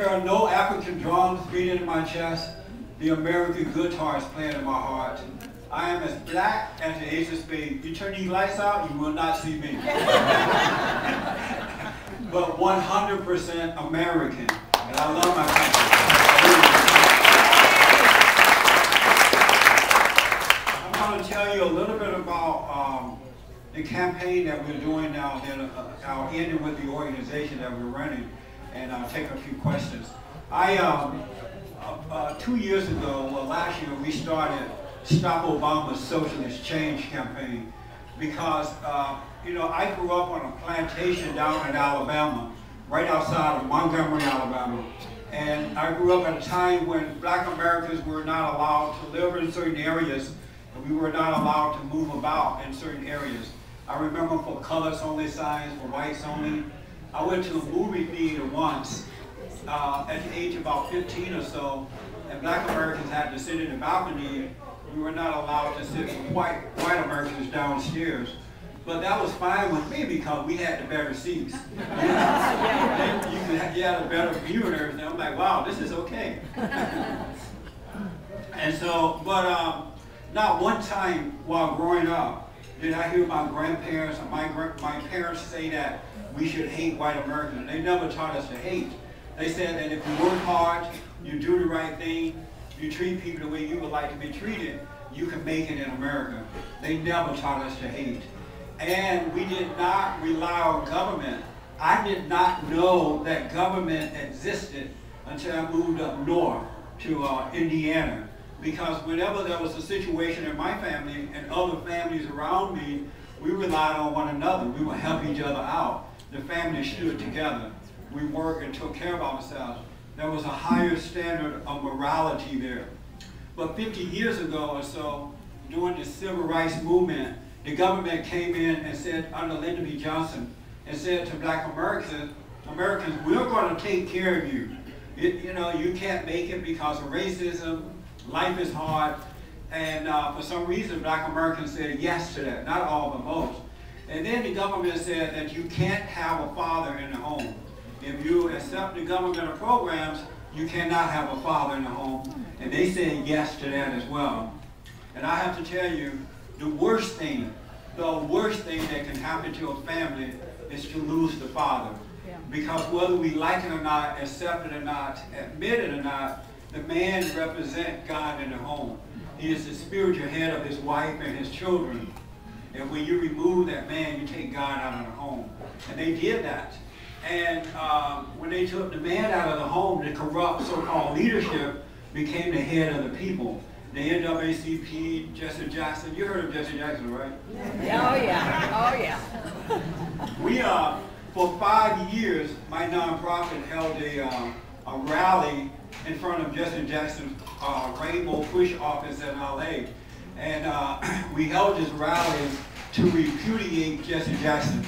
there are no African drums beating in my chest. The American guitar is playing in my heart. I am as black as the ace of spades. You turn these lights out, you will not see me. But 100% American. And I love my country. I'm going to tell you a little bit about the campaign that we're doing now. Then I'll end it with the organization that we're running, and I'll take a few questions. 2 years ago, well, last year, we started Stop Obama's Socialist Change campaign because, you know, I grew up on a plantation down in Alabama, right outside of Montgomery, Alabama. And I grew up at a time when black Americans were not allowed to live in certain areas, and we were not allowed to move about in certain areas. I remember for colors only signs, for whites only. I went to a movie theater once at the age of about 15 or so, and black Americans had to sit in the balcony. We were not allowed to sit with white Americans downstairs. But that was fine with me because we had the better seats. You had a better view and everything. I'm like, wow, this is okay. And so, but not one time while growing up did I hear my grandparents or my parents say that we should hate white Americans. They never taught us to hate. They said that if you work hard, you do the right thing, you treat people the way you would like to be treated, you can make it in America. They never taught us to hate. And we did not rely on government. I did not know that government existed until I moved up north to Indiana. Because whenever there was a situation in my family and other families around me, we relied on one another. We would help each other out. The family stood together. We worked and took care of ourselves. There was a higher standard of morality there. But 50 years ago or so, during the civil rights movement, the government came in and said, under Lyndon B. Johnson, and said to black Americans, we're going to take care of you. You know, you can't make it because of racism, life is hard, and for some reason, black Americans said yes to that, not all, but most. And then the government said that you can't have a father in the home. If you accept the government programs, you cannot have a father in the home. And they said yes to that as well. And I have to tell you, the worst thing that can happen to a family is to lose the father. Yeah. Because whether we like it or not, accept it or not, admit it or not, the man represents God in the home. He is the spiritual head of his wife and his children. And when you remove that man, you take God out of the home. And they did that. And when they took the man out of the home, the corrupt so-called leadership became the head of the people. The NAACP, Jesse Jackson. You heard of Jesse Jackson, right? Yeah, oh yeah, oh yeah. We for 5 years, my nonprofit held a rally in front of Jesse Jackson's Rainbow Push office in LA. And we held this rally to repudiate Jesse Jackson.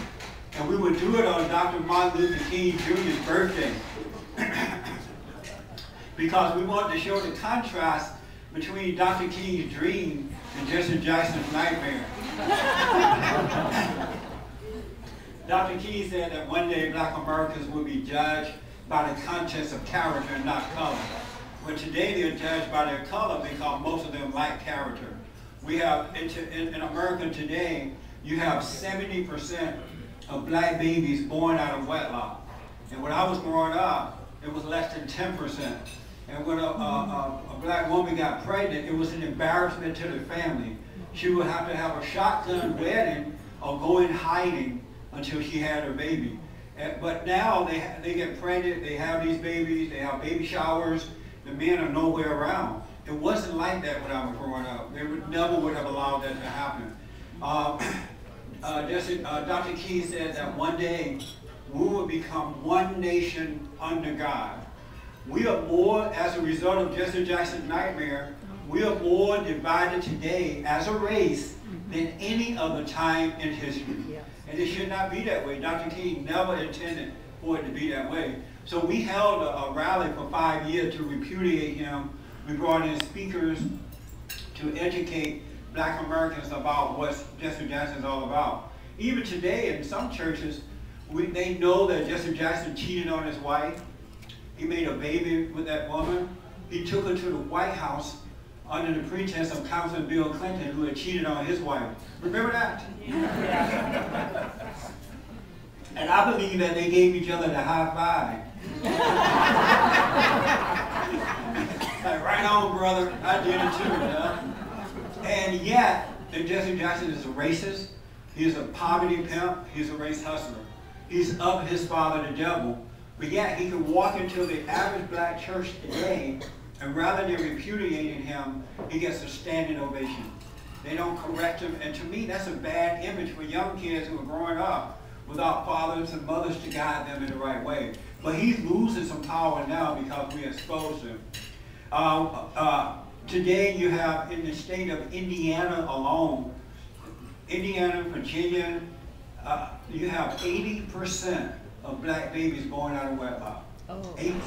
And we would do it on Dr. Martin Luther King Jr.'s birthday. Because we wanted to show the contrast between Dr. King's dream and Jesse Jackson's nightmare. Dr. King said that one day black Americans will be judged by the contents of character and not color. But today they're judged by their color because most of them lack character. We have, in America today, you have 70% of black babies born out of wedlock. And when I was growing up, it was less than 10%. And when a black woman got pregnant, it was an embarrassment to the family. She would have to have a shotgun wedding or go in hiding until she had her baby. But now they get pregnant, they have these babies, they have baby showers, the men are nowhere around. It wasn't like that when I was growing up. They never would have allowed that to happen. Dr. King said that one day we will become one nation under God. We are more, as a result of Jesse Jackson's nightmare, we are more divided today as a race than any other time in history. And it should not be that way. Dr. King never intended for it to be that way. So we held a rally for 5 years to repudiate him. We brought in speakers to educate black Americans about what Jesse Jackson is all about. Even today in some churches, they know that Jesse Jackson cheated on his wife. He made a baby with that woman. He took her to the White House under the pretense of counseling Bill Clinton, who had cheated on his wife. Remember that? Yeah. And I believe that they gave each other the high five. Like, right on, brother. I did it too, huh? And yet, Jesse Jackson is a racist. He's a poverty pimp. He's a race hustler. He's of his father, the devil. But yet, he can walk into the average black church today, and rather than repudiating him, he gets a standing ovation. They don't correct him. And to me, that's a bad image for young kids who are growing up without fathers and mothers to guide them in the right way. But he's losing some power now because we exposed him. Today you have in the state of Indiana alone, Indiana, Virginia, you have 80% of black babies born out of wedlock. 80.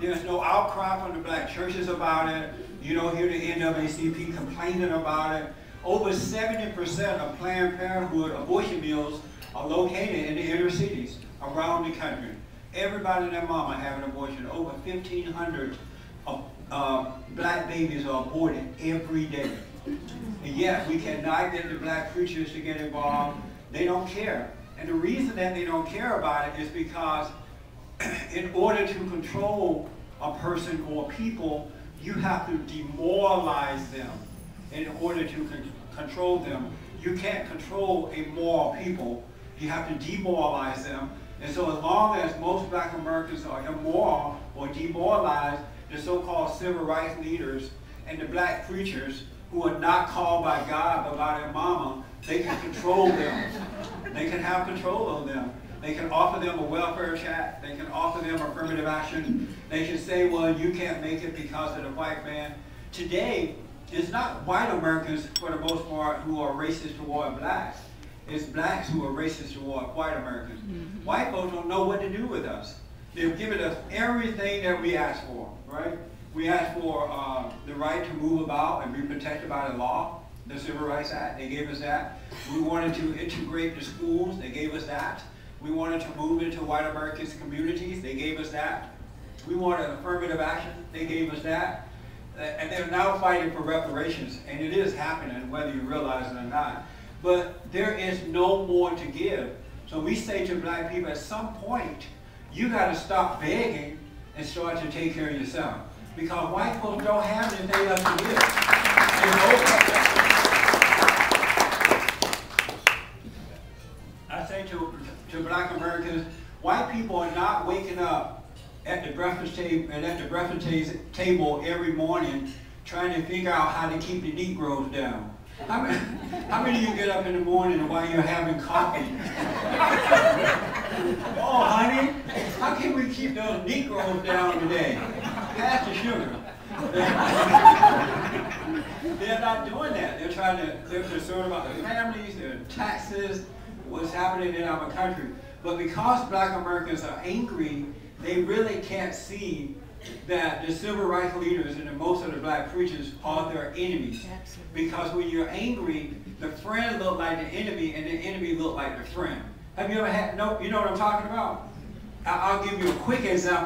There's no outcry from the black churches about it. You don't hear the NAACP complaining about it. Over 70% of Planned Parenthood abortion mills are located in the inner cities around the country. Everybody and their mama have an abortion. Over 1,500 black babies are aborted every day. And yet we cannot get the black preachers to get involved. They don't care. And the reason that they don't care about it is because in order to control a person or people, you have to demoralize them in order to control them. You can't control a moral people. You have to demoralize them. And so as long as most black Americans are immoral or demoralized, the so-called civil rights leaders and the black preachers who are not called by God but by their mama, they can control them. They can have control of them. They can offer them a welfare check. They can offer them affirmative action. They can say, well, you can't make it because of the white man. Today, it's not white Americans, for the most part, who are racist toward blacks. It's blacks who are racist toward white Americans. Mm-hmm. White folks don't know what to do with us. They've given us everything that we asked for, right? We asked for the right to move about and be protected by the law, the Civil Rights Act. They gave us that. We wanted to integrate the schools. They gave us that. We wanted to move into white Americans' communities. They gave us that. We wanted affirmative action. They gave us that. And they're now fighting for reparations. And it is happening, whether you realize it or not. But there is no more to give. So we say to black people, at some point, you got to stop begging and start to take care of yourself. Because white folks don't have anything else to give. I say to black Americans, white people are not waking up at the breakfast table every morning trying to figure out how to keep the Negroes down. How many of you get up in the morning while you're having coffee? Oh, honey, how can we keep those Negroes down today? Pass the sugar. They're not doing that. They're concerned about their families, their taxes, what's happening in our country. But because black Americans are angry, they really can't see that the civil rights leaders and most of the black preachers are their enemies. Absolutely. Because when you're angry, the friend look like the enemy and the enemy look like the friend. Have you ever had, you know what I'm talking about? I'll give you a quick example.